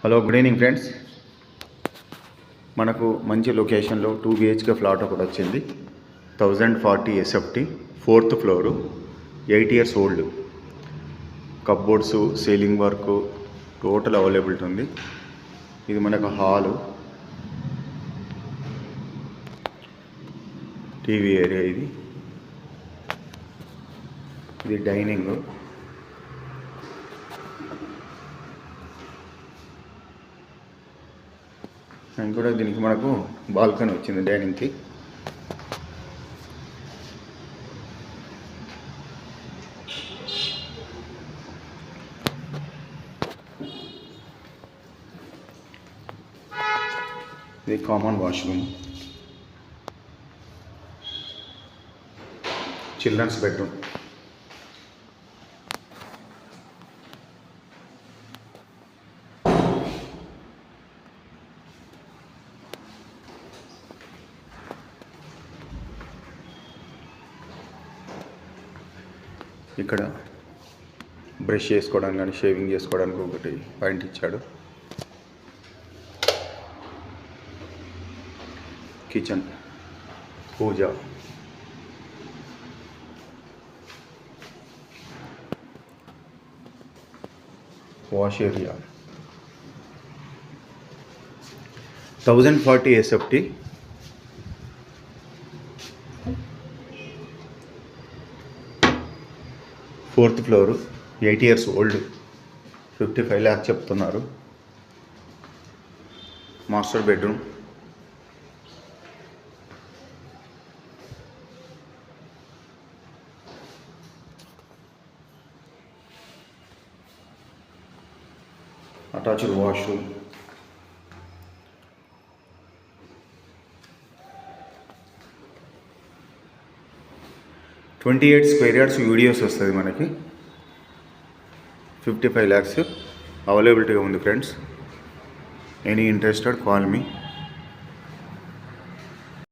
Hello, good evening friends. మనకు మంచి లొకేషన్లో 2 BHK ఫ్లాట్ ఒకటి వచ్చింది. 1040 SFT, 4th floor, 8 years old. Cupboards, ceiling work total availability ఉంది. ఇది మనకు హాలు, టీవీ ఏరియా. ఇది డైనింగ్. అండ్ కూడా దీనికి మనకు బాల్కనీ వచ్చింది డైనింగ్కి. ఇది కామన్ వాష్రూమ్, చిల్డ్రన్స్ బెడ్రూమ్. ఇక్కడ బ్రష్ చేసుకోవడానికి కానీ షేవింగ్ చేసుకోవడానికి ఒకటి పాయింట్ ఇచ్చాడు. Kitchen, puja, wash area. 1040 SFT, 4th floor, 8 years old, 55 lakhs చెప్తున్నారు. Master bedroom, attached washroom, (28 square yards videos వస్తుంది మనకి. 55 lakhs అవైలబిలిటీగా ఉంది friends. Any interested call me.